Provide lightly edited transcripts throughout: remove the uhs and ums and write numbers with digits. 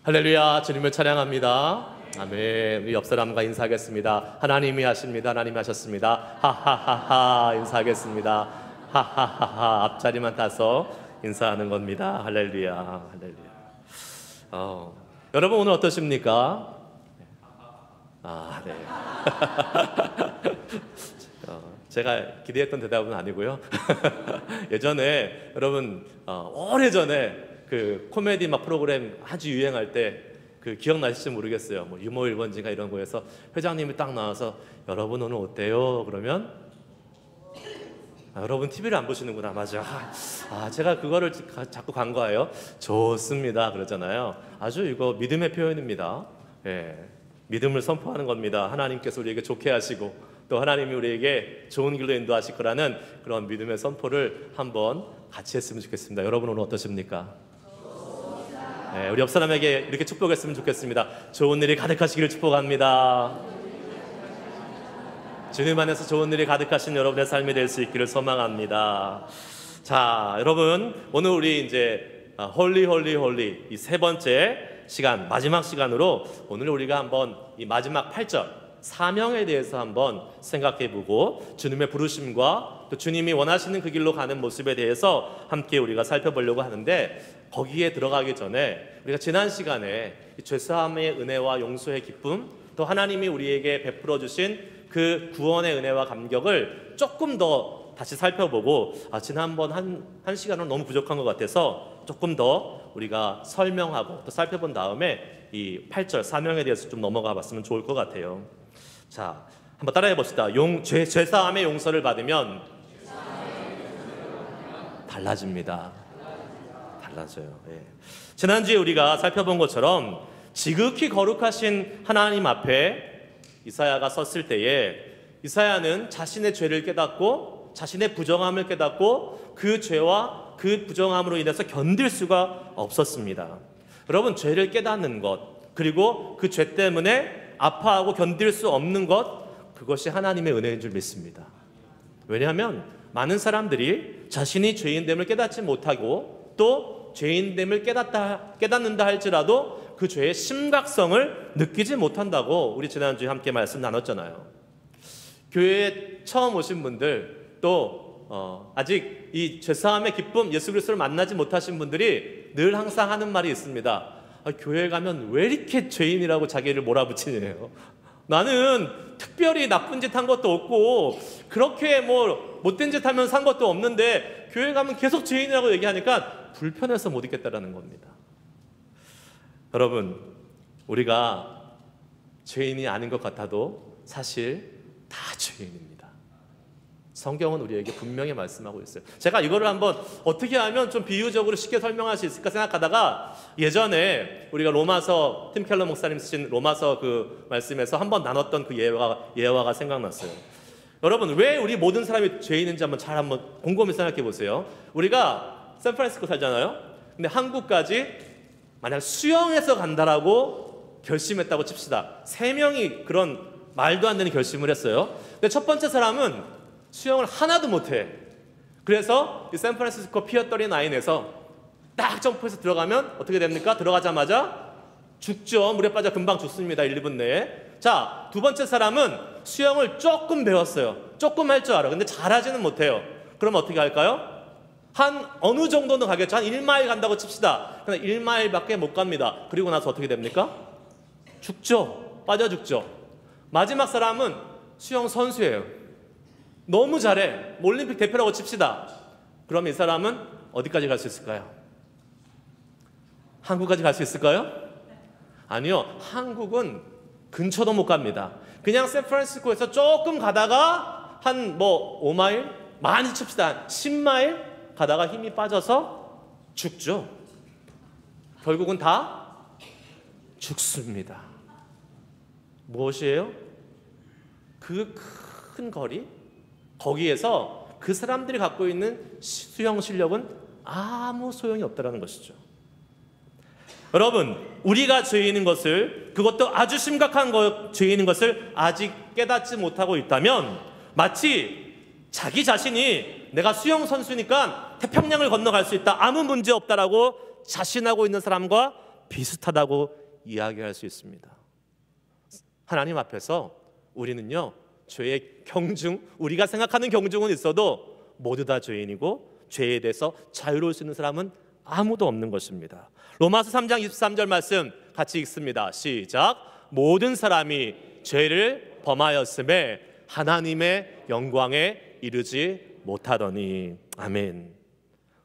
할렐루야, 주님을 찬양합니다. 아멘. 우리 옆 사람과 인사하겠습니다. 하나님이 하십니다. 하나님이 하셨습니다. 하하하하 인사하겠습니다. 하하하하 앞자리만 따서 인사하는 겁니다. 할렐루야, 할렐루야. 여러분 오늘 어떠십니까? 네. 제가 기대했던 대답은 아니고요. 예전에 여러분 오래전에 그 코미디 막 프로그램 아주 유행할 때 그 기억나실지 모르겠어요. 뭐 유머 1번지가 이런 거에서 회장님이 딱 나와서 여러분 오늘 어때요? 그러면 여러분 TV를 안 보시는구나. 맞아. 제가 그거를 자꾸 간과해요. 좋습니다 그러잖아요. 아주 이거 믿음의 표현입니다. 예, 믿음을 선포하는 겁니다. 하나님께서 우리에게 좋게 하시고 또 하나님이 우리에게 좋은 길로 인도하실 거라는 그런 믿음의 선포를 한번 같이 했으면 좋겠습니다. 여러분 오늘 어떠십니까? 네, 우리 옆 사람에게 이렇게 축복했으면 좋겠습니다. 좋은 일이 가득하시기를 축복합니다. 주님 안에서 좋은 일이 가득하신 여러분의 삶이 될 수 있기를 소망합니다. 자, 여러분 오늘 우리 이제 홀리 이 세 번째 시간, 마지막 시간으로 오늘 우리가 한번 이 마지막 8절 사명에 대해서 한번 생각해보고 주님의 부르심과 또 주님이 원하시는 그 길로 가는 모습에 대해서 함께 우리가 살펴보려고 하는데, 거기에 들어가기 전에 우리가 지난 시간에 죄사함의 은혜와 용서의 기쁨, 또 하나님이 우리에게 베풀어 주신 그 구원의 은혜와 감격을 조금 더 다시 살펴보고, 지난번 한 시간은 너무 부족한 것 같아서 조금 더 우리가 설명하고 또 살펴본 다음에 이 8절 사명에 대해서 좀 넘어가 봤으면 좋을 것 같아요. 자, 한번 따라해 봅시다. 죄사함의 용서를 받으면 달라집니다. 달라져요. 예. 지난주에 우리가 살펴본 것처럼 지극히 거룩하신 하나님 앞에 이사야가 섰을 때에 이사야는 자신의 죄를 깨닫고 자신의 부정함을 깨닫고 그 죄와 그 부정함으로 인해서 견딜 수가 없었습니다. 여러분, 죄를 깨닫는 것, 그리고 그 죄 때문에 아파하고 견딜 수 없는 것, 그것이 하나님의 은혜인 줄 믿습니다. 왜냐하면 많은 사람들이 자신이 죄인됨을 깨닫지 못하고 또 죄인됨을 깨닫는다 할지라도 그 죄의 심각성을 느끼지 못한다고 우리 지난주에 함께 말씀 나눴잖아요. 교회에 처음 오신 분들, 또 아직 이 죄사함의 기쁨, 예수 그리스도를 만나지 못하신 분들이 늘 항상 하는 말이 있습니다. 교회에 가면 왜 이렇게 죄인이라고 자기를 몰아붙이냐요. 나는 특별히 나쁜 짓 한 것도 없고 그렇게 뭐 못된 짓 하면 산 것도 없는데 교회 가면 계속 죄인이라고 얘기하니까 불편해서 못 있겠다라는 겁니다. 여러분, 우리가 죄인이 아닌 것 같아도 사실 다 죄인입니다. 성경은 우리에게 분명히 말씀하고 있어요. 제가 이거를 한번 어떻게 하면 좀 비유적으로 쉽게 설명할 수 있을까 생각하다가 예전에 우리가 로마서, 팀 켈러 목사님 쓰신 로마서 그 말씀에서 한번 나눴던 그 예화가 생각났어요. 여러분, 왜 우리 모든 사람이 죄인인지 한번 곰곰이 생각해 보세요. 우리가 샌프란시스코 살잖아요. 근데 한국까지 만약 수영해서 간다라고 결심했다고 칩시다. 3명이 그런 말도 안 되는 결심을 했어요. 근데 첫 번째 사람은 수영을 하나도 못해. 그래서 이 샌프란시스코 피어 39에서 딱 점프해서 들어가면 어떻게 됩니까? 들어가자마자 죽죠. 물에 빠져 금방 죽습니다. 1, 2분 내에. 자, 두 번째 사람은 수영을 조금 배웠어요. 조금 할 줄 알아. 근데 잘하지는 못해요. 그럼 어떻게 할까요? 한 어느 정도는 가겠죠. 한 1마일 간다고 칩시다. 근데 1마일밖에 못 갑니다. 그리고 나서 어떻게 됩니까? 죽죠. 빠져 죽죠. 마지막 사람은 수영 선수예요. 너무 잘해. 올림픽 대표라고 칩시다. 그럼 이 사람은 어디까지 갈 수 있을까요? 한국까지 갈 수 있을까요? 아니요. 한국은 근처도 못 갑니다. 그냥 샌프란시스코에서 조금 가다가 한 5마일? 많이 칩시다. 10마일 가다가 힘이 빠져서 죽죠. 결국은 다 죽습니다. 무엇이에요? 그 큰 거리? 거기에서 그 사람들이 갖고 있는 수영 실력은 아무 소용이 없다는 것이죠. 여러분, 우리가 죄인인 것을, 그것도 아주 심각한 죄인인 것을 아직 깨닫지 못하고 있다면 마치 자기 자신이 내가 수영 선수니까 태평양을 건너갈 수 있다, 아무 문제 없다라고 자신하고 있는 사람과 비슷하다고 이야기할 수 있습니다. 하나님 앞에서 우리는요, 죄의 경중, 우리가 생각하는 경중은 있어도 모두 다 죄인이고 죄에 대해서 자유로울 수 있는 사람은 아무도 없는 것입니다. 로마서 3장 23절 말씀 같이 읽습니다. 시작. 모든 사람이 죄를 범하였음에 하나님의 영광에 이르지 못하더니. 아멘.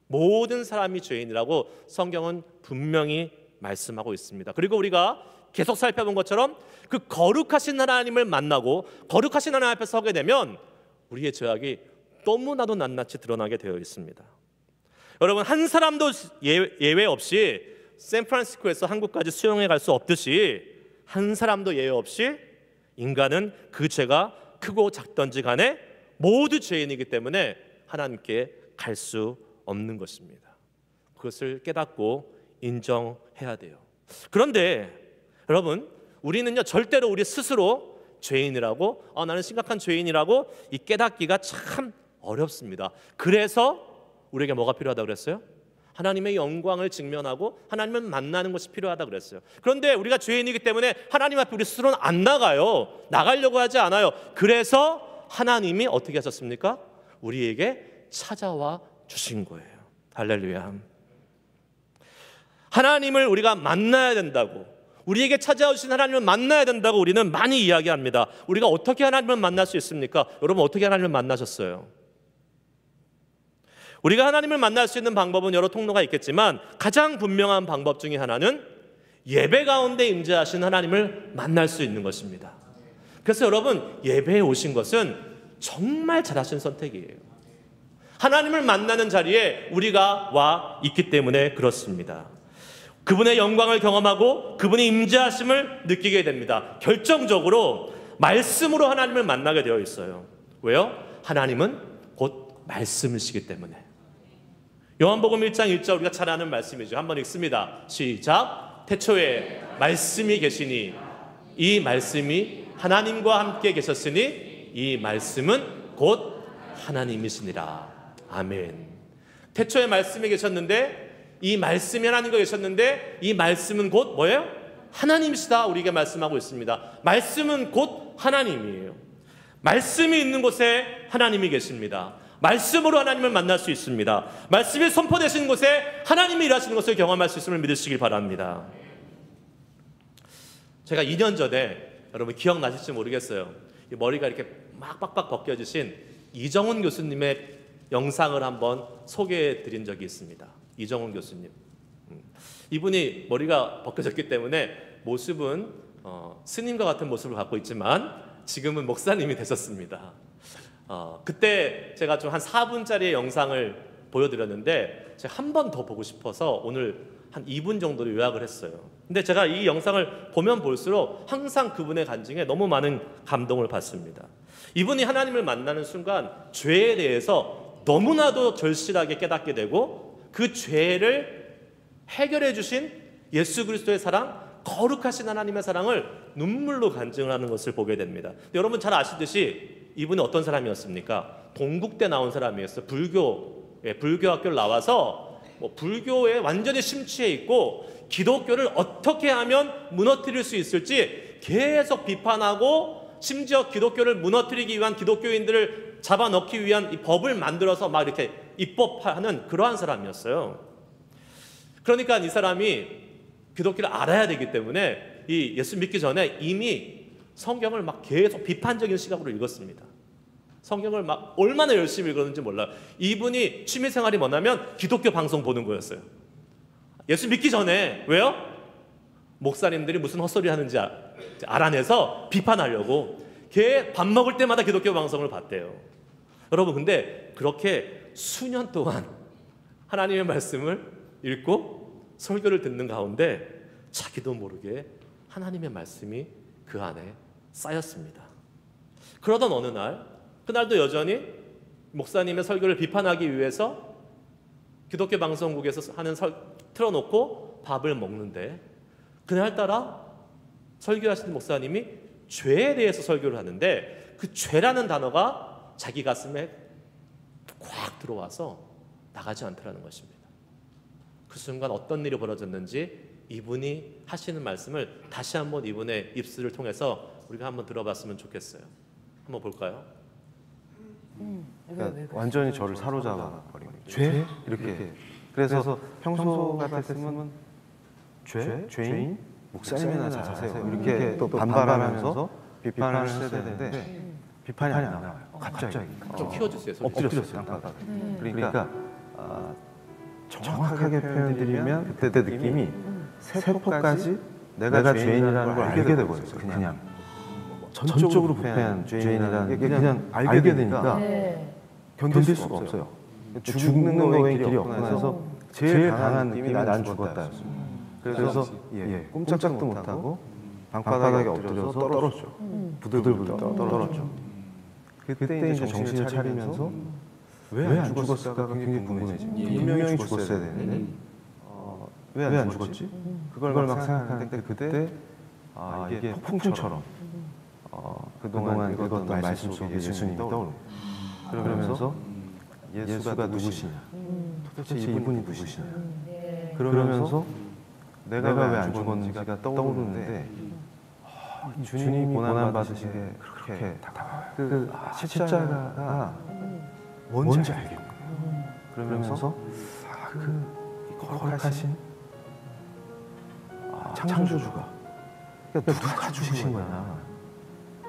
모든 사람이 죄인이라고 성경은 분명히 말씀하고 있습니다. 그리고 우리가 계속 살펴본 것처럼 그 거룩하신 하나님을 만나고 거룩하신 하나님 앞에 서게 되면 우리의 죄악이 너무나도 낱낱이 드러나게 되어 있습니다. 여러분, 한 사람도 예외 없이 샌프란시스코에서 한국까지 수영해 갈 수 없듯이 한 사람도 예외 없이 인간은 그 죄가 크고 작던지 간에 모두 죄인이기 때문에 하나님께 갈 수 없는 것입니다. 그것을 깨닫고 인정해야 돼요. 그런데 여러분, 우리는요 절대로 우리 스스로 죄인이라고 나는 심각한 죄인이라고 이 깨닫기가 참 어렵습니다. 그래서 우리에게 뭐가 필요하다고 그랬어요? 하나님의 영광을 직면하고 하나님을 만나는 것이 필요하다고 그랬어요. 그런데 우리가 죄인이기 때문에 하나님 앞에 우리 스스로는 안 나가요. 나가려고 하지 않아요. 그래서 하나님이 어떻게 하셨습니까? 우리에게 찾아와 주신 거예요. 할렐루야. 하나님을 우리가 만나야 된다고, 우리에게 찾아오신 하나님을 만나야 된다고 우리는 많이 이야기합니다. 우리가 어떻게 하나님을 만날 수 있습니까? 여러분, 어떻게 하나님을 만나셨어요? 우리가 하나님을 만날 수 있는 방법은 여러 통로가 있겠지만 가장 분명한 방법 중에 하나는 예배 가운데 임재하신 하나님을 만날 수 있는 것입니다. 그래서 여러분, 예배에 오신 것은 정말 잘하신 선택이에요. 하나님을 만나는 자리에 우리가 와 있기 때문에 그렇습니다. 그분의 영광을 경험하고 그분의 임재하심을 느끼게 됩니다. 결정적으로 말씀으로 하나님을 만나게 되어 있어요. 왜요? 하나님은 곧 말씀이시기 때문에. 요한복음 1장 1절 우리가 잘 아는 말씀이죠. 한번 읽습니다. 시작. 태초에 말씀이 계시니 이 말씀이 하나님과 함께 계셨으니 이 말씀은 곧 하나님이시니라. 아멘. 태초에 말씀이 계셨는데 이 말씀이 하나님과 계셨는데 이 말씀은 곧 뭐예요? 하나님이시다. 우리에게 말씀하고 있습니다. 말씀은 곧 하나님이에요. 말씀이 있는 곳에 하나님이 계십니다. 말씀으로 하나님을 만날 수 있습니다. 말씀이 선포되신 곳에 하나님이 일하시는 것을 경험할 수 있음을 믿으시길 바랍니다. 제가 2년 전에, 여러분 기억나실지 모르겠어요, 머리가 이렇게 막 빡빡 벗겨지신 이정훈 교수님의 영상을 한번 소개해 드린 적이 있습니다. 이정훈 교수님, 이분이 머리가 벗겨졌기 때문에 모습은 스님과 같은 모습을 갖고 있지만 지금은 목사님이 되셨습니다. 그때 제가 좀 한 4분짜리의 영상을 보여드렸는데 제가 한 번 더 보고 싶어서 오늘 한 2분 정도를 요약을 했어요. 근데 제가 이 영상을 보면 볼수록 항상 그분의 간증에 너무 많은 감동을 받습니다. 이분이 하나님을 만나는 순간 죄에 대해서 너무나도 절실하게 깨닫게 되고 그 죄를 해결해 주신 예수 그리스도의 사랑, 거룩하신 하나님의 사랑을 눈물로 간증을 하는 것을 보게 됩니다. 여러분 잘 아시듯이 이분이 어떤 사람이었습니까? 동국대 나온 사람이었어요. 불교 학교를 나와서 불교에 완전히 심취해 있고 기독교를 어떻게 하면 무너뜨릴 수 있을지 계속 비판하고, 심지어 기독교를 무너뜨리기 위한 기독교인들을 잡아넣기 위한 이 법을 만들어서 막 이렇게 입법하는 그러한 사람이었어요. 그러니까 이 사람이 기독교를 알아야 되기 때문에 이 예수 믿기 전에 이미 성경을 막 계속 비판적인 시각으로 읽었습니다. 성경을 막 얼마나 열심히 읽었는지 몰라요. 이분이 취미생활이 뭐냐면 기독교 방송 보는 거였어요. 예수 믿기 전에. 왜요? 목사님들이 무슨 헛소리 하는지 알아내서 비판하려고 걔 밥 먹을 때마다 기독교 방송을 봤대요. 여러분, 근데 그렇게 수년 동안 하나님의 말씀을 읽고 설교를 듣는 가운데 자기도 모르게 하나님의 말씀이 그 안에 쌓였습니다. 그러던 어느 날, 그날도 여전히 목사님의 설교를 비판하기 위해서 기독교 방송국에서 틀어놓고 밥을 먹는데, 그날따라 설교하시는 목사님이 죄에 대해서 설교를 하는데 그 죄라는 단어가 자기 가슴에 꽉 들어와서 나가지 않더라는 것입니다. 그 순간 어떤 일이 벌어졌는지 이분이 하시는 말씀을 다시 한번 이분의 입술을 통해서 우리가 한번 들어봤으면 좋겠어요. 한번 볼까요? 그러니까 완전히 저를 사로잡아 버린 거예요. 죄? 이렇게. 그래서 평소 같았으면 죄인? 목사님이나 잘하세요. 이렇게 또 반발하면서 비판을 했어야 되는데 비판이 안 나와요. 갑자기. 좀 키워주세요. 엎드렸어요. 땅바닥에. 그러니까 정확하게 표현드리면 그때 느낌이 세포까지 내가 죄인이라는 걸 알게 되버렸어요. 그냥 전적으로 부패한 죄인이라는 게 그냥 알게 되니까 견딜 수가 없어요. 죽는 거에 길이 없구나 해서 제일 강한 느낌이 난 죽었다였습니다. 그래서 꼼짝도 못하고 방바닥에 엎드려서 떨었죠. 부들부들 떨었죠. 그때 이제 정신을 차리면서 왜 안 죽었을까가 굉장히 궁금해지. 분명히 죽었어야 되는데 왜 안 죽었지? 그걸 막 생각하는데 그때 이게 폭풍처럼 그동안 읽었던 말씀 속에 예수님이 떠오르고 그러면서 예수가 누구시냐? 도대체 이분이 누구시냐? 그러면서 내가 왜 안 죽었는지가 떠오르는데 주님이 고난받으신 게 그렇게 다가와요. 그 십자가가 뭔지 알겠고 그러면서 그 거룩하신 창조주가 누가 죽으신 거냐?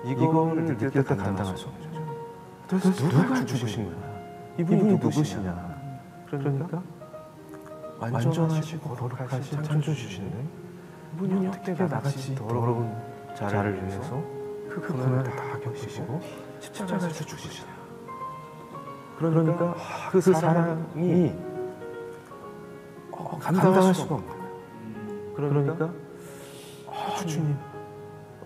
이거를 느낄 때 감당할 수 없죠. 그래서 누가 죽으신 거냐? 이분이 누구시냐? 그러니까 완전하시고 거룩하신 창조주신데 이분이 어떻게 나같이 더러운 자를 위해서 그 고난을 다 겪으시고 십자가에서 죽으시냐? 그러니까 그 사랑이 감당할 수가 없는 거예요. 그러니까 주님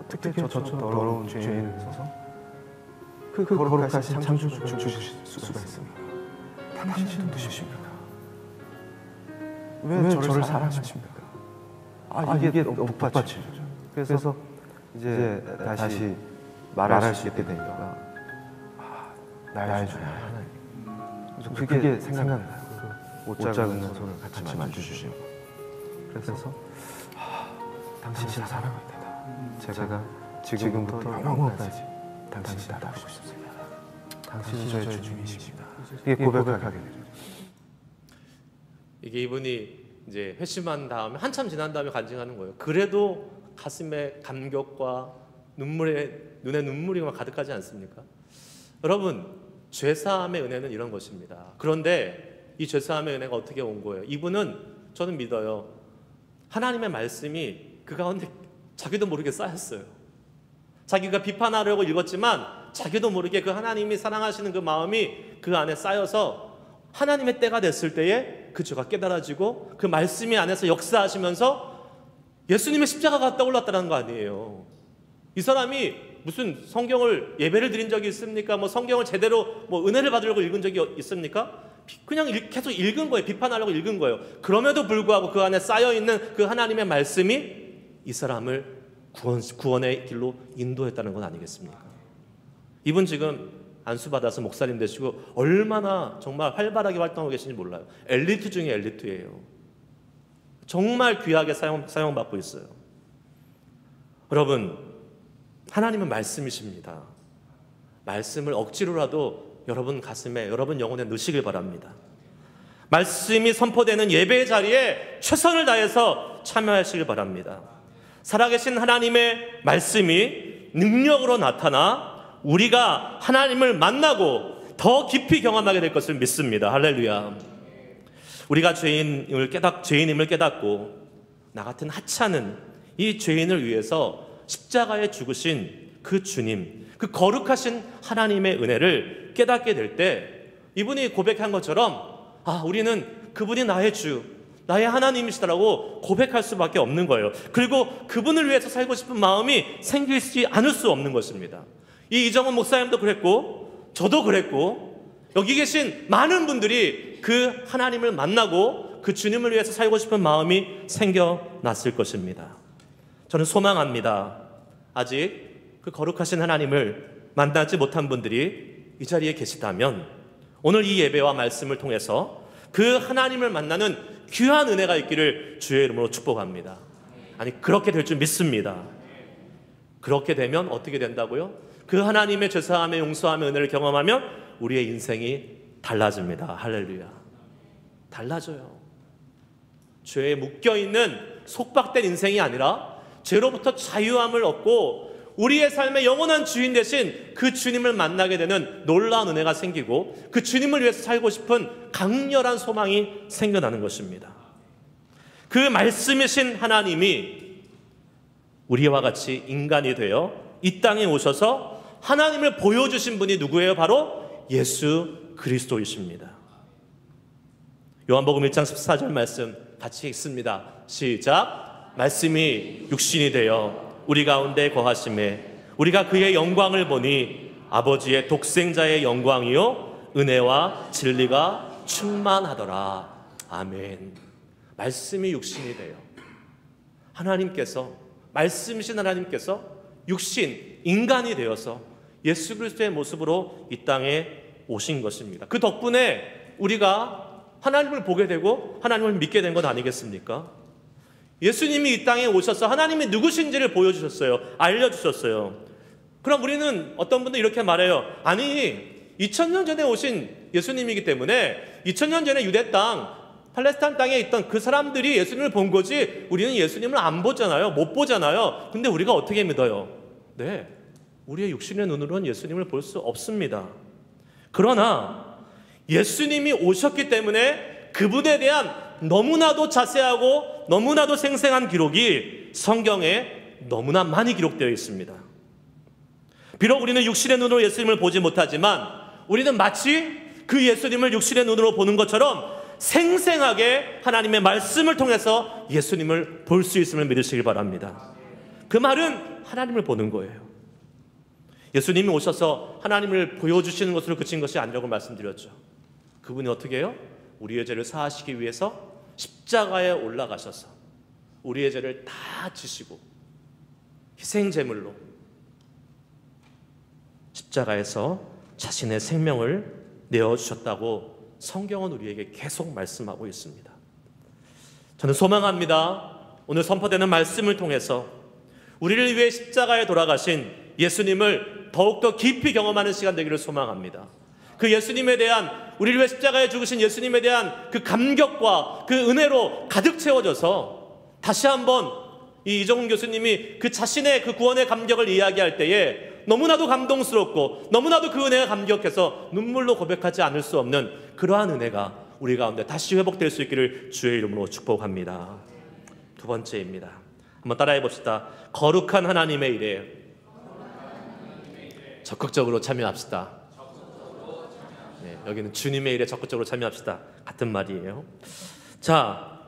어떻게 저처럼 더러운 죄인을 위해서 그 거룩하신 창조주를 죽으실 수가 있습니까? 당신은 누구십니까? 왜 저를 사랑하십니까? 이게 복받침이죠. 그래서 이제 다시 말할 수 있게 되니까 나의 주 하나님. 그게 생각나요. 못 작은 손을 같이 만져주시고 그래서 당신을 사랑합니다. 제가 지금부터 영원까지 당신을 따라가고 싶습니다. 당신이 저의 주님이십니다. 이게 고백을 하게 되죠. 이게 이분이 이제 회심한 다음에 한참 지난 다음에 간증하는 거예요. 그래도 가슴에 감격과 눈에 눈물이 가득하지 않습니까? 여러분, 죄사함의 은혜는 이런 것입니다. 그런데 이 죄사함의 은혜가 어떻게 온 거예요? 이분은 저는 믿어요. 하나님의 말씀이 그 가운데 자기도 모르게 쌓였어요. 자기가 비판하려고 읽었지만 자기도 모르게 그 하나님이 사랑하시는 그 마음이 그 안에 쌓여서 하나님의 때가 됐을 때에 그 죄가 깨달아지고 그 말씀이 안에서 역사하시면서 예수님의 십자가가 떠올랐다는 거 아니에요. 이 사람이 무슨 성경을 예배를 드린 적이 있습니까? 뭐 성경을 제대로 은혜를 받으려고 읽은 적이 있습니까? 그냥 계속 읽은 거예요. 비판하려고 읽은 거예요. 그럼에도 불구하고 그 안에 쌓여있는 그 하나님의 말씀이 이 사람을 구원의 길로 인도했다는 건 아니겠습니까? 이분 지금 안수받아서 목사님 되시고 얼마나 정말 활발하게 활동하고 계신지 몰라요. 엘리트 중에 엘리트예요. 정말 귀하게 사용받고 있어요. 여러분, 하나님은 말씀이십니다. 말씀을 억지로라도 여러분 가슴에, 여러분 영혼에 넣으시길 바랍니다. 말씀이 선포되는 예배의 자리에 최선을 다해서 참여하시길 바랍니다. 살아계신 하나님의 말씀이 능력으로 나타나 우리가 하나님을 만나고 더 깊이 경험하게 될 것을 믿습니다. 할렐루야. 우리가 죄인임을 깨닫고 나 같은 하찮은 이 죄인을 위해서 십자가에 죽으신 그 주님, 그 거룩하신 하나님의 은혜를 깨닫게 될 때 이분이 고백한 것처럼 우리는 그분이 나의 주, 나의 하나님이시다라고 고백할 수밖에 없는 거예요. 그리고 그분을 위해서 살고 싶은 마음이 생기지 않을 수 없는 것입니다. 이 이정훈 목사님도 그랬고 저도 그랬고 여기 계신 많은 분들이 그 하나님을 만나고 그 주님을 위해서 살고 싶은 마음이 생겨났을 것입니다. 저는 소망합니다. 아직 그 거룩하신 하나님을 만나지 못한 분들이 이 자리에 계시다면 오늘 이 예배와 말씀을 통해서 그 하나님을 만나는 귀한 은혜가 있기를 주의 이름으로 축복합니다. 아니, 그렇게 될 줄 믿습니다. 그렇게 되면 어떻게 된다고요? 그 하나님의 죄사함의 용서함의 은혜를 경험하면 우리의 인생이 달라집니다. 할렐루야. 달라져요. 죄에 묶여있는 속박된 인생이 아니라 죄로부터 자유함을 얻고 우리의 삶의 영원한 주인 대신 그 주님을 만나게 되는 놀라운 은혜가 생기고 그 주님을 위해서 살고 싶은 강렬한 소망이 생겨나는 것입니다. 그 말씀이신 하나님이 우리와 같이 인간이 되어 이 땅에 오셔서 하나님을 보여주신 분이 누구예요? 바로 예수 그리스도이십니다. 요한복음 1장 14절 말씀 같이 읽습니다. 시작. 말씀이 육신이 되어 우리 가운데 거하심에 우리가 그의 영광을 보니 아버지의 독생자의 영광이요 은혜와 진리가 충만하더라. 아멘. 말씀이 육신이 되어 하나님께서, 말씀이신 하나님께서 육신, 인간이 되어서 예수 그리스도의 모습으로 이 땅에 오신 것입니다. 그 덕분에 우리가 하나님을 보게 되고 하나님을 믿게 된 것 아니겠습니까? 예수님이 이 땅에 오셔서 하나님이 누구신지를 보여주셨어요. 알려주셨어요. 그럼 우리는 어떤 분들 이렇게 말해요. 아니, 2000년 전에 오신 예수님이기 때문에 2000년 전에 유대 땅, 팔레스타인 땅에 있던 그 사람들이 예수님을 본 거지 우리는 예수님을 안 보잖아요. 못 보잖아요. 근데 우리가 어떻게 믿어요? 네, 우리의 육신의 눈으로는 예수님을 볼 수 없습니다. 그러나 예수님이 오셨기 때문에 그분에 대한 너무나도 자세하고 너무나도 생생한 기록이 성경에 너무나 많이 기록되어 있습니다. 비록 우리는 육신의 눈으로 예수님을 보지 못하지만 우리는 마치 그 예수님을 육신의 눈으로 보는 것처럼 생생하게 하나님의 말씀을 통해서 예수님을 볼 수 있음을 믿으시길 바랍니다. 그 말은 하나님을 보는 거예요. 예수님이 오셔서 하나님을 보여주시는 것으로 그친 것이 아니라고 말씀드렸죠. 그분이 어떻게 해요? 우리의 죄를 사하시기 위해서 십자가에 올라가셔서 우리의 죄를 다 지시고 희생제물로 십자가에서 자신의 생명을 내어주셨다고 성경은 우리에게 계속 말씀하고 있습니다. 저는 소망합니다. 오늘 선포되는 말씀을 통해서 우리를 위해 십자가에 돌아가신 예수님을 더욱더 깊이 경험하는 시간 되기를 소망합니다. 그 예수님에 대한, 우리를 위해 십자가에 죽으신 예수님에 대한 그 감격과 그 은혜로 가득 채워져서 다시 한번 이 이정훈 교수님이 그 자신의 그 구원의 감격을 이야기할 때에 너무나도 감동스럽고 너무나도 그 은혜가 감격해서 눈물로 고백하지 않을 수 없는 그러한 은혜가 우리 가운데 다시 회복될 수 있기를 주의 이름으로 축복합니다. 두 번째입니다. 한번 따라해 봅시다. 거룩한 하나님의 일에 적극적으로 참여합시다. 네, 여기는 주님의 일에 적극적으로 참여합시다. 같은 말이에요. 자,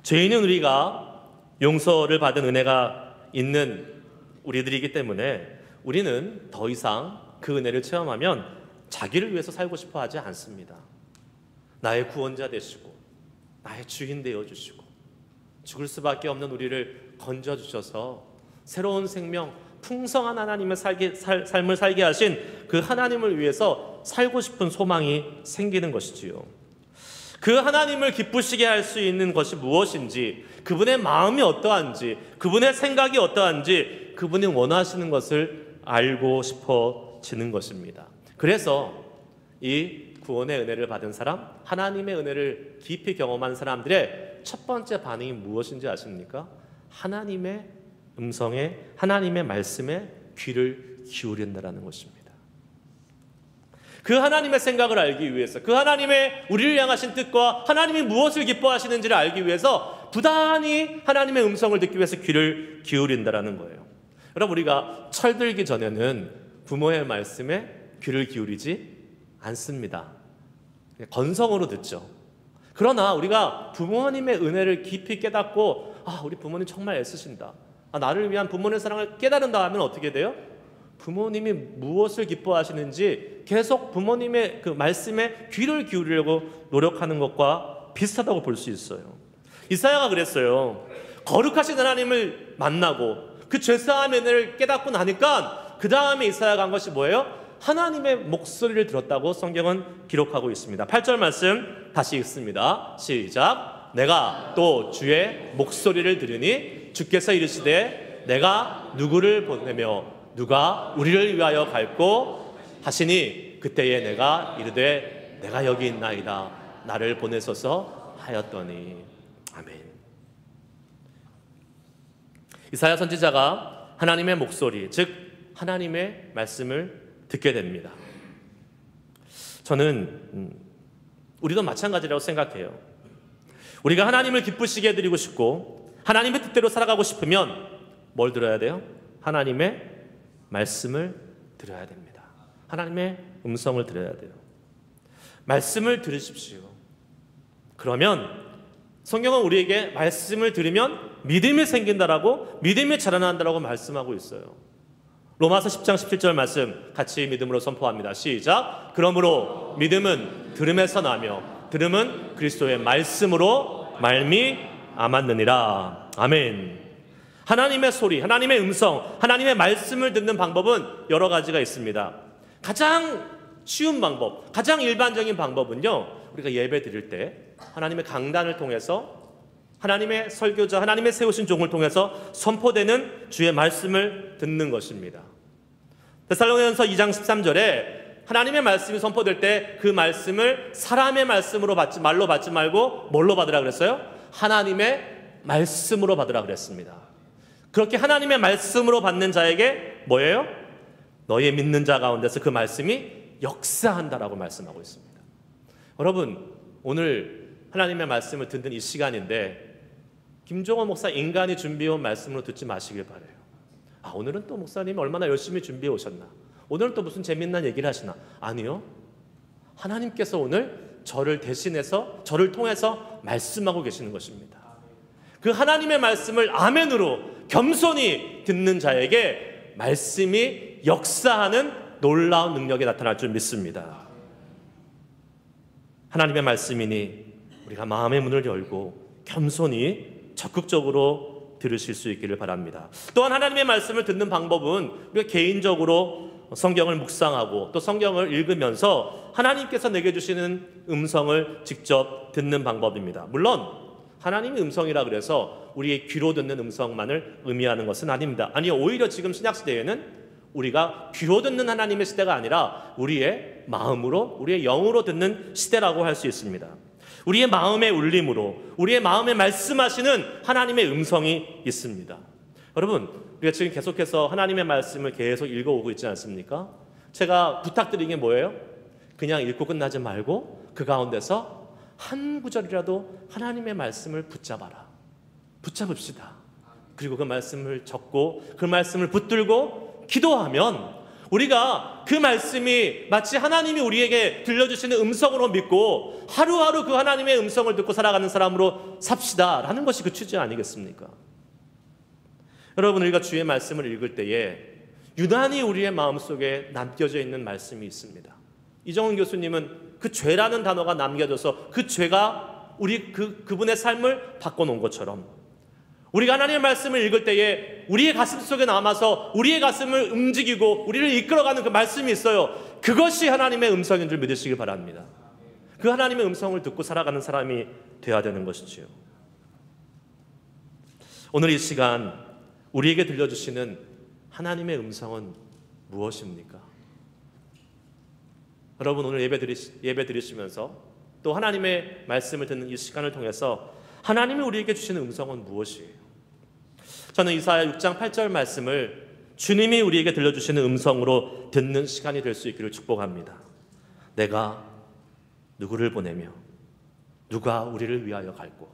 죄인은 우리가 용서를 받은 은혜가 있는 우리들이기 때문에 우리는 더 이상 그 은혜를 체험하면 자기를 위해서 살고 싶어 하지 않습니다. 나의 구원자 되시고 나의 주인 되어주시고 죽을 수밖에 없는 우리를 건져주셔서 새로운 생명, 풍성한 하나님의 삶을 살게 하신 그 하나님을 위해서 살고 싶은 소망이 생기는 것이지요. 그 하나님을 기쁘시게 할 수 있는 것이 무엇인지, 그분의 마음이 어떠한지, 그분의 생각이 어떠한지, 그분이 원하시는 것을 알고 싶어지는 것입니다. 그래서 이 구원의 은혜를 받은 사람, 하나님의 은혜를 깊이 경험한 사람들의 첫 번째 반응이 무엇인지 아십니까? 하나님의 음성에, 하나님의 말씀에 귀를 기울인다라는 것입니다. 그 하나님의 생각을 알기 위해서, 그 하나님의 우리를 향하신 뜻과 하나님이 무엇을 기뻐하시는지를 알기 위해서 부단히 하나님의 음성을 듣기 위해서 귀를 기울인다라는 거예요. 여러분, 우리가 철들기 전에는 부모의 말씀에 귀를 기울이지 않습니다. 건성으로 듣죠. 그러나 우리가 부모님의 은혜를 깊이 깨닫고, 우리 부모님 정말 애쓰신다, 나를 위한 부모님의 사랑을 깨달은다 하면 어떻게 돼요? 부모님이 무엇을 기뻐하시는지 계속 부모님의 그 말씀에 귀를 기울이려고 노력하는 것과 비슷하다고 볼 수 있어요. 이사야가 그랬어요. 거룩하신 하나님을 만나고 그 죄사함의 은혜를 깨닫고 나니까 그 다음에 이사야가 한 것이 뭐예요? 하나님의 목소리를 들었다고 성경은 기록하고 있습니다. 8절 말씀 다시 읽습니다. 시작. 내가 또 주의 목소리를 들으니 주께서 이르시되 내가 누구를 보내며 누가 우리를 위하여 갈꼬 하시니 그때에 내가 이르되 내가 여기 있나이다 나를 보내소서 하였더니. 아멘. 이사야 선지자가 하나님의 목소리, 즉 하나님의 말씀을 듣게 됩니다. 저는 우리도 마찬가지라고 생각해요. 우리가 하나님을 기쁘시게 해드리고 싶고 하나님의 뜻대로 살아가고 싶으면 뭘 들어야 돼요? 하나님의 말씀을 들어야 됩니다. 하나님의 음성을 들어야 돼요. 말씀을 들으십시오. 그러면 성경은 우리에게 말씀을 들으면 믿음이 생긴다라고, 믿음이 자라난다라고 말씀하고 있어요. 로마서 10장 17절 말씀 같이 믿음으로 선포합니다. 시작. 그러므로 믿음은 들음에서 나며 들음은 그리스도의 말씀으로 말미암았느니라. 아멘. 하나님의 소리, 하나님의 음성, 하나님의 말씀을 듣는 방법은 여러 가지가 있습니다. 가장 쉬운 방법, 가장 일반적인 방법은요, 우리가 예배 드릴 때 하나님의 강단을 통해서 하나님의 설교자, 하나님의 세우신 종을 통해서 선포되는 주의 말씀을 듣는 것입니다. 데살로니가전서 2장 13절에 하나님의 말씀이 선포될 때 그 말씀을 사람의 말씀으로 말로 받지 말고 뭘로 받으라 그랬어요? 하나님의 말씀으로 받으라 그랬습니다. 그렇게 하나님의 말씀으로 받는 자에게 뭐예요? 너희 믿는 자 가운데서 그 말씀이 역사한다라고 말씀하고 있습니다. 여러분, 오늘 하나님의 말씀을 듣는 이 시간인데 김종원 목사 인간이 준비해온 말씀으로 듣지 마시길 바라요. 오늘은 또 목사님이 얼마나 열심히 준비해 오셨나, 오늘은 또 무슨 재미난 얘기를 하시나. 아니요, 하나님께서 오늘 저를 대신해서, 저를 통해서 말씀하고 계시는 것입니다. 그 하나님의 말씀을 아멘으로 겸손히 듣는 자에게 말씀이 역사하는 놀라운 능력이 나타날 줄 믿습니다. 하나님의 말씀이니 우리가 마음의 문을 열고 겸손히 적극적으로 들으실 수 있기를 바랍니다. 또한 하나님의 말씀을 듣는 방법은 우리가 개인적으로 성경을 묵상하고 또 성경을 읽으면서 하나님께서 내게 주시는 음성을 직접 듣는 방법입니다. 물론 하나님의 음성이라 그래서 우리의 귀로 듣는 음성만을 의미하는 것은 아닙니다. 아니요, 오히려 지금 신약시대에는 우리가 귀로 듣는 하나님의 시대가 아니라 우리의 마음으로, 우리의 영으로 듣는 시대라고 할 수 있습니다. 우리의 마음의 울림으로, 우리의 마음에 말씀하시는 하나님의 음성이 있습니다. 여러분, 우리가 지금 계속해서 하나님의 말씀을 계속 읽어오고 있지 않습니까? 제가 부탁드린 게 뭐예요? 그냥 읽고 끝나지 말고 그 가운데서 한 구절이라도 하나님의 말씀을 붙잡읍시다. 그리고 그 말씀을 적고 그 말씀을 붙들고 기도하면 우리가 그 말씀이 마치 하나님이 우리에게 들려주시는 음성으로 믿고 하루하루 그 하나님의 음성을 듣고 살아가는 사람으로 삽시다라는 것이 그 취지 아니겠습니까? 여러분, 우리가 주의 말씀을 읽을 때에 유난히 우리의 마음속에 남겨져 있는 말씀이 있습니다. 이정훈 교수님은 그 죄라는 단어가 남겨져서 그 죄가 그분의 삶을 바꿔놓은 것처럼 우리가 하나님의 말씀을 읽을 때에 우리의 가슴 속에 남아서 우리의 가슴을 움직이고 우리를 이끌어가는 그 말씀이 있어요. 그것이 하나님의 음성인 줄 믿으시길 바랍니다. 그 하나님의 음성을 듣고 살아가는 사람이 되어야 되는 것이지요. 오늘 이 시간 우리에게 들려주시는 하나님의 음성은 무엇입니까? 여러분, 오늘 예배 드리시면서 또 하나님의 말씀을 듣는 이 시간을 통해서 하나님이 우리에게 주시는 음성은 무엇이에요? 저는 이사야 6장 8절 말씀을 주님이 우리에게 들려주시는 음성으로 듣는 시간이 될 수 있기를 축복합니다. 내가 누구를 보내며 누가 우리를 위하여 갈꼬.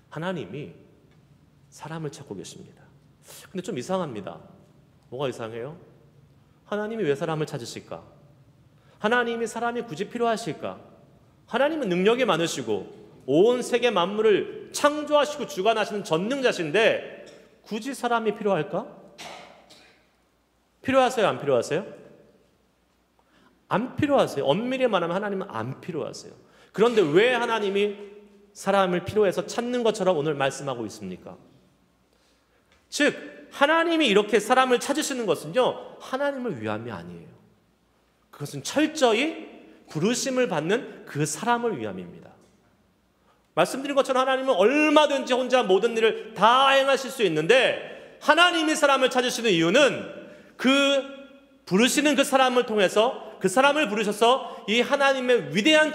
하나님이 사람을 찾고 계십니다. 근데 좀 이상합니다. 뭐가 이상해요? 하나님이 왜 사람을 찾으실까? 하나님이 사람이 굳이 필요하실까? 하나님은 능력이 많으시고 온 세계 만물을 창조하시고 주관하시는 전능자신데 굳이 사람이 필요할까? 필요하세요? 안 필요하세요? 안 필요하세요. 엄밀히 말하면 하나님은 안 필요하세요. 그런데 왜 하나님이 사람을 필요해서 찾는 것처럼 오늘 말씀하고 있습니까? 즉 하나님이 이렇게 사람을 찾으시는 것은요, 하나님을 위함이 아니에요. 그것은 철저히 부르심을 받는 그 사람을 위함입니다. 말씀드린 것처럼 하나님은 얼마든지 혼자 모든 일을 다 행하실 수 있는데 하나님이 사람을 찾으시는 이유는 그 부르시는 그 사람을 통해서 그 사람을 부르셔서 이 하나님의 위대한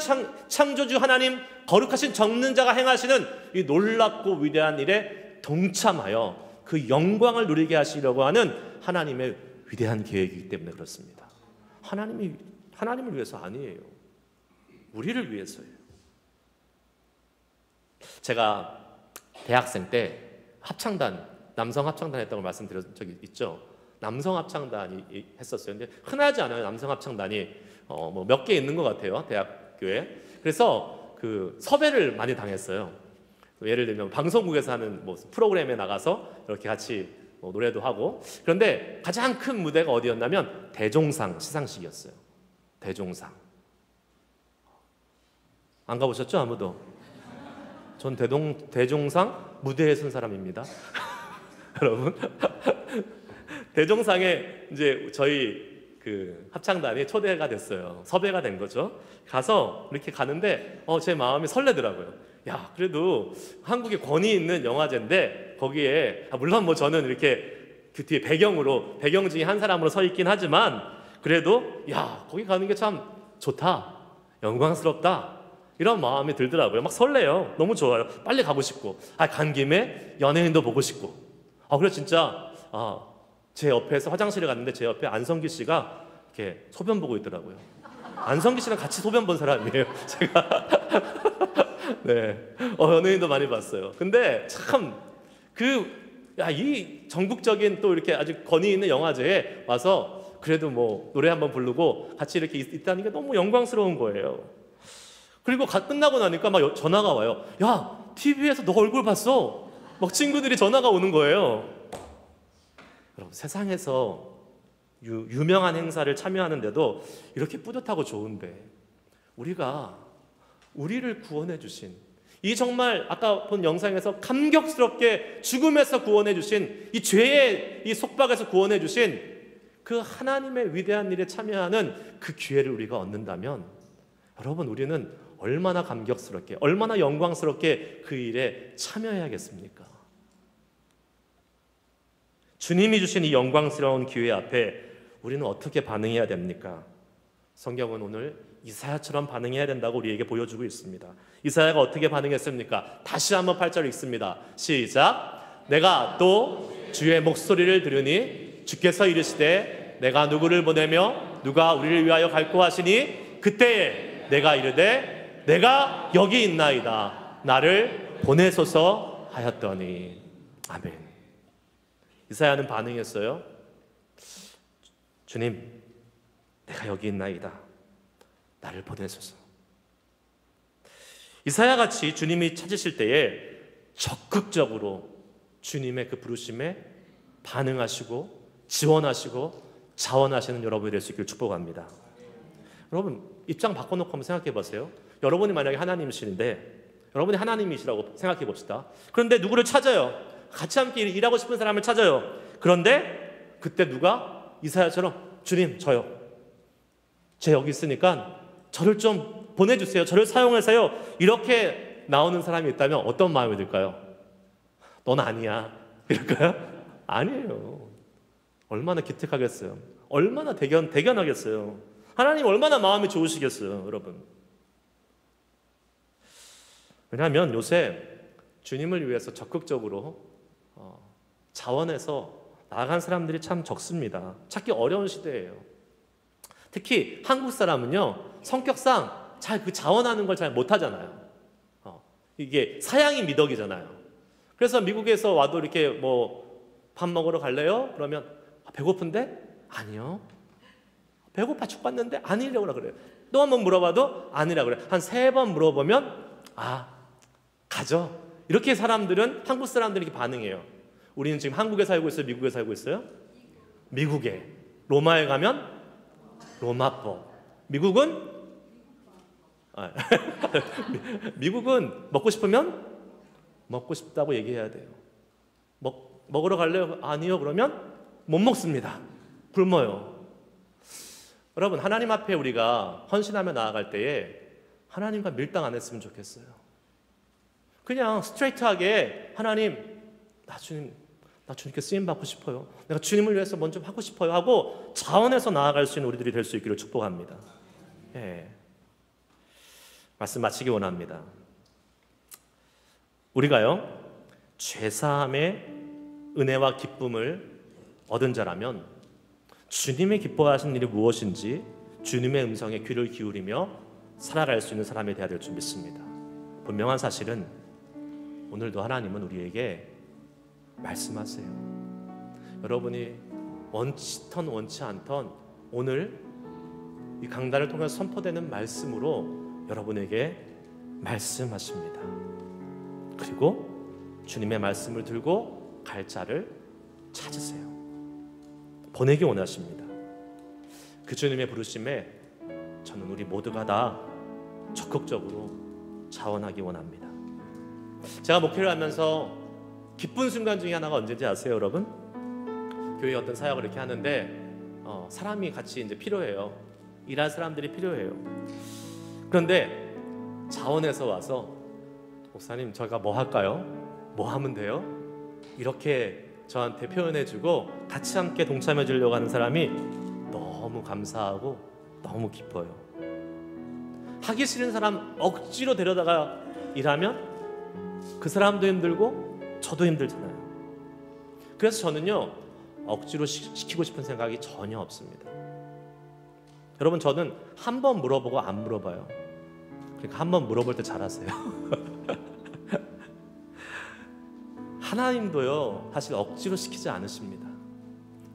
창조주 하나님 거룩하신 전능자가 행하시는 이 놀랍고 위대한 일에 동참하여 그 영광을 누리게 하시려고 하는 하나님의 위대한 계획이기 때문에 그렇습니다. 하나님을 위해서 아니에요. 우리를 위해서예요. 제가 대학생 때 합창단, 남성 합창단 했다고 말씀드린 적이 있죠. 남성 합창단이 했었어요. 근데 흔하지 않아요. 남성 합창단이 뭐 몇 개 있는 것 같아요. 대학교에. 그래서 그 섭외를 많이 당했어요. 예를 들면 방송국에서 하는 뭐 프로그램에 나가서 이렇게 같이 뭐 노래도 하고. 그런데 가장 큰 무대가 어디였냐면 대종상 시상식이었어요. 대종상. 안 가보셨죠? 아무도? 전 대종상 무대에 선 사람입니다. 여러분, 대종상에 이제 저희 그 합창단이 초대가 됐어요. 섭외가 된 거죠. 가서 이렇게 가는데 제 마음이 설레더라고요. 야, 그래도 한국에 권위 있는 영화제인데 거기에 물론 뭐 저는 이렇게 그 뒤에 배경 중에 한 사람으로 서 있긴 하지만 그래도 야, 거기 가는 게 참 좋다, 영광스럽다 이런 마음이 들더라고요. 막 설레요. 너무 좋아요. 빨리 가고 싶고 간 김에 연예인도 보고 싶고 그래서 진짜 제 옆에서 화장실에 갔는데 제 옆에 안성기 씨가 이렇게 소변 보고 있더라고요. 안성기 씨랑 같이 소변 본 사람이에요. 제가 네, 연예인도 많이 봤어요. 근데 참 이 전국적인 또 이렇게 아주 권위 있는 영화제에 와서 그래도 뭐 노래 한번 부르고 같이 이렇게 있다는 게 너무 영광스러운 거예요. 그리고 끝나고 나니까 막 전화가 와요. 야, TV에서 너 얼굴 봤어. 막 친구들이 전화가 오는 거예요. 여러분, 세상에서 유명한 행사를 참여하는데도 이렇게 뿌듯하고 좋은데 우리를 구원해 주신 이 정말 아까 본 영상에서 감격스럽게 죽음에서 구원해 주신 이 죄의 이 속박에서 구원해 주신 그 하나님의 위대한 일에 참여하는 그 기회를 우리가 얻는다면 여러분, 우리는 얼마나 감격스럽게 얼마나 영광스럽게 그 일에 참여해야겠습니까? 주님이 주신 이 영광스러운 기회 앞에 우리는 어떻게 반응해야 됩니까? 성경은 오늘 이사야처럼 반응해야 된다고 우리에게 보여주고 있습니다. 이사야가 어떻게 반응했습니까? 다시 한번 8절 읽습니다. 시작. 내가 또 주의 목소리를 들으니 주께서 이르시되 내가 누구를 보내며 누가 우리를 위하여 갈고 하시니 그때에 내가 이르되 내가 여기 있나이다. 나를 보내소서 하였더니. 아멘. 이사야는 반응했어요. 주님, 내가 여기 있나이다. 나를 보내소서. 이사야같이 주님이 찾으실 때에 적극적으로 주님의 그 부르심에 반응하시고 지원하시고 자원하시는 여러분이 될 수 있기를 축복합니다. 여러분, 입장 바꿔놓고 한번 생각해 보세요. 여러분이 만약에 하나님이신데 여러분이 하나님이시라고 생각해 봅시다. 그런데 누구를 찾아요. 같이 함께 일하고 싶은 사람을 찾아요. 그런데 그때 누가 이사야처럼 주님, 저요. 제 여기 있으니까 저를 좀 보내주세요. 저를 사용해서요. 이렇게 나오는 사람이 있다면 어떤 마음이 들까요? 넌 아니야. 이럴까요? 아니에요. 얼마나 기특하겠어요. 얼마나 대견하겠어요. 하나님 얼마나 마음이 좋으시겠어요, 여러분. 왜냐하면 요새 주님을 위해서 적극적으로 자원해서 나아간 사람들이 참 적습니다. 찾기 어려운 시대예요. 특히 한국 사람은요, 성격상 잘 그 자원하는 걸 잘 못하잖아요. 이게 사양이 미덕이잖아요. 그래서 미국에서 와도 이렇게 뭐 밥 먹으러 갈래요? 그러면 배고픈데? 아니요. 배고파 죽겠는데? 아니라고 그래요. 또 한 번 물어봐도 아니라고 그래요. 한 3번 물어보면 가죠. 이렇게 한국 사람들이 이렇게 반응해요. 우리는 지금 한국에 살고 있어요? 미국에 살고 있어요? 미국에. 로마에 가면 로마법. 미국은 미국은 먹고 싶으면 먹고 싶다고 얘기해야 돼요. 먹으러 갈래요? 아니요. 그러면 못 먹습니다. 굶어요. 여러분, 하나님 앞에 우리가 헌신하며 나아갈 때에 하나님과 밀당 안 했으면 좋겠어요. 그냥 스트레이트하게 하나님, 나 주님께 쓰임 받고 싶어요. 내가 주님을 위해서 먼저 하고 싶어요 하고 자원해서 나아갈 수 있는 우리들이 될 수 있기를 축복합니다. 예. 말씀 마치기 원합니다. 우리가요, 죄사함의 은혜와 기쁨을 얻은 자라면 주님이 기뻐하시는 일이 무엇인지 주님의 음성에 귀를 기울이며 살아갈 수 있는 사람이 되어야 될 줄 믿습니다. 분명한 사실은 오늘도 하나님은 우리에게 말씀하세요. 여러분이 원치던 원치 않던 오늘 이 강단을 통해서 선포되는 말씀으로 여러분에게 말씀하십니다. 그리고 주님의 말씀을 들고 갈 자를 찾으세요. 보내기 원하십니다. 그 주님의 부르심에 저는 우리 모두가 다 적극적으로 자원하기 원합니다. 제가 목회를 하면서 기쁜 순간 중에 하나가 언제인지 아세요, 여러분? 교회 어떤 사역을 이렇게 하는데 사람이 같이 이제 필요해요. 일할 사람들이 필요해요. 그런데 자원해서 와서 목사님, 저희가 뭐 할까요? 뭐 하면 돼요? 이렇게 저한테 표현해주고 같이 함께 동참해 주려고 하는 사람이 너무 감사하고 너무 기뻐요. 하기 싫은 사람 억지로 데려다가 일하면 그 사람도 힘들고 저도 힘들잖아요. 그래서 저는요, 억지로 시키고 싶은 생각이 전혀 없습니다. 여러분, 저는 한 번 물어보고 안 물어봐요. 그러니까 한 번 물어볼 때 잘하세요. 하나님도요, 사실 억지로 시키지 않으십니다.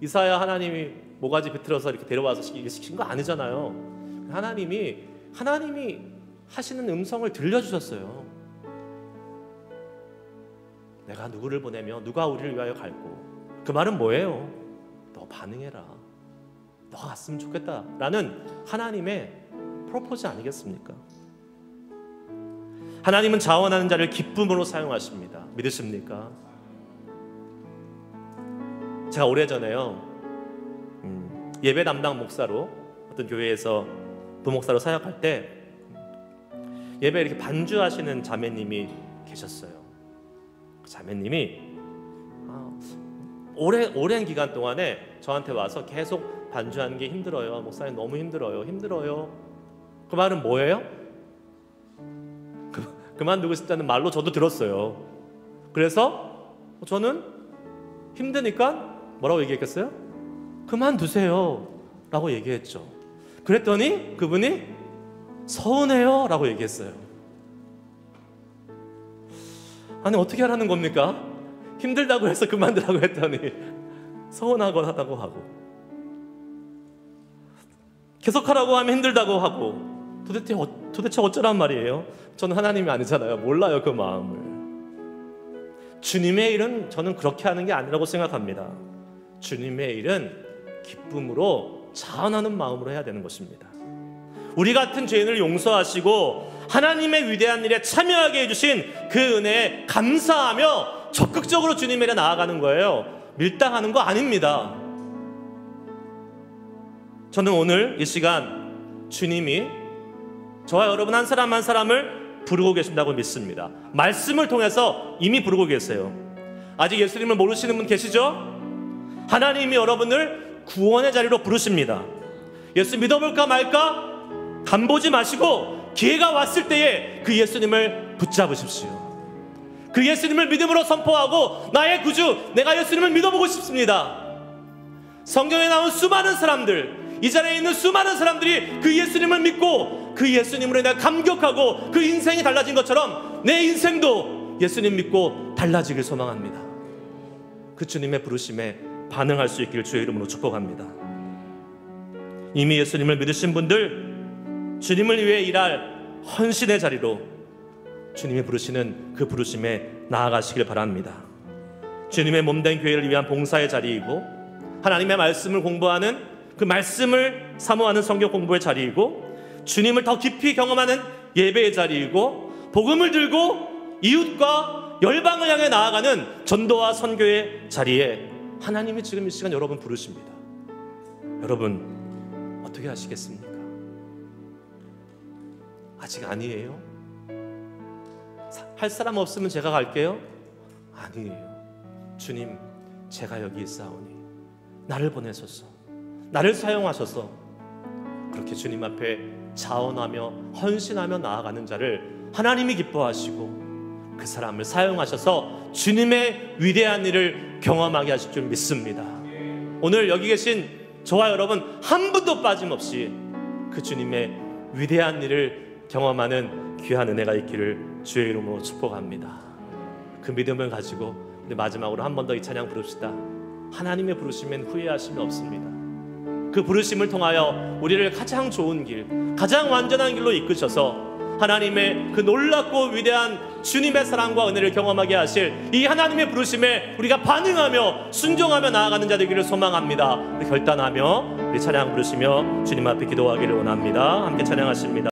이사야 하나님이 모가지 비틀어서 이렇게 데려와서 시킨 거 아니잖아요. 하나님이 하시는 음성을 들려주셨어요. 내가 누구를 보내며 누가 우리를 위하여 갈고, 그 말은 뭐예요? 너 반응해라. 너가 갔으면 좋겠다 라는 하나님의 프로포즈 아니겠습니까? 하나님은 자원하는 자를 기쁨으로 사용하십니다. 믿으십니까? 제가 오래전에요, 예배 담당 목사로 어떤 교회에서 부목사로 사역할 때 예배 이렇게 반주하시는 자매님이 계셨어요. 그 자매님이 오랜 기간 동안에 저한테 와서 계속 반주하는 게 힘들어요. 목사님 너무 힘들어요. 그 말은 뭐예요? 그만두고 싶다는 말로 저도 들었어요. 그래서 저는 힘드니까 뭐라고 얘기했겠어요? 그만두세요 라고 얘기했죠. 그랬더니 그분이 서운해요 라고 얘기했어요. 아니, 어떻게 하라는 겁니까? 힘들다고 해서 그만두라고 했더니 서운하다고 하고, 계속하라고 하면 힘들다고 하고, 도대체 어쩌란 말이에요? 저는 하나님이 아니잖아요. 몰라요, 그 마음을. 주님의 일은 저는 그렇게 하는 게 아니라고 생각합니다. 주님의 일은 기쁨으로 자원하는 마음으로 해야 되는 것입니다. 우리 같은 죄인을 용서하시고 하나님의 위대한 일에 참여하게 해주신 그 은혜에 감사하며 적극적으로 주님의 일에 나아가는 거예요. 밀당하는 거 아닙니다. 저는 오늘 이 시간 주님이 저와 여러분 한 사람 한 사람을 부르고 계신다고 믿습니다. 말씀을 통해서 이미 부르고 계세요. 아직 예수님을 모르시는 분 계시죠? 하나님이 여러분을 구원의 자리로 부르십니다. 예수 믿어볼까 말까? 간보지 마시고 기회가 왔을 때에 그 예수님을 붙잡으십시오. 그 예수님을 믿음으로 선포하고, 나의 구주, 내가 예수님을 믿어보고 싶습니다. 성경에 나온 수많은 사람들, 이 자리에 있는 수많은 사람들이 그 예수님을 믿고 그 예수님으로 인해 감격하고 그 인생이 달라진 것처럼 내 인생도 예수님 믿고 달라지길 소망합니다. 그 주님의 부르심에 반응할 수 있기를 주의 이름으로 축복합니다. 이미 예수님을 믿으신 분들, 주님을 위해 일할 헌신의 자리로 주님이 부르시는 그 부르심에 나아가시길 바랍니다. 주님의 몸된 교회를 위한 봉사의 자리이고, 하나님의 말씀을 공부하는, 그 말씀을 사모하는 성경 공부의 자리이고, 주님을 더 깊이 경험하는 예배의 자리이고, 복음을 들고 이웃과 열방을 향해 나아가는 전도와 선교의 자리에 하나님이 지금 이 시간 여러분 부르십니다. 여러분 어떻게 하시겠습니까? 아직 아니에요? 할 사람 없으면 제가 갈게요? 아니에요. 주님, 제가 여기 있사오니 나를 보내소서, 나를 사용하셔서 그렇게 주님 앞에 자원하며 헌신하며 나아가는 자를 하나님이 기뻐하시고 그 사람을 사용하셔서 주님의 위대한 일을 경험하게 하실 줄 믿습니다. 오늘 여기 계신 저와 여러분 한 분도 빠짐없이 그 주님의 위대한 일을 경험하는 귀한 은혜가 있기를 주의 이름으로 축복합니다. 그 믿음을 가지고 우리 마지막으로 한 번 더 이 찬양 부릅시다. 하나님의 부르심엔 후회하심이 없습니다. 그 부르심을 통하여 우리를 가장 좋은 길, 가장 완전한 길로 이끄셔서 하나님의 그 놀랍고 위대한 주님의 사랑과 은혜를 경험하게 하실 이 하나님의 부르심에 우리가 반응하며 순종하며 나아가는 자 되기를 소망합니다. 우리 결단하며 우리 찬양 부르시며 주님 앞에 기도하기를 원합니다. 함께 찬양하십니다.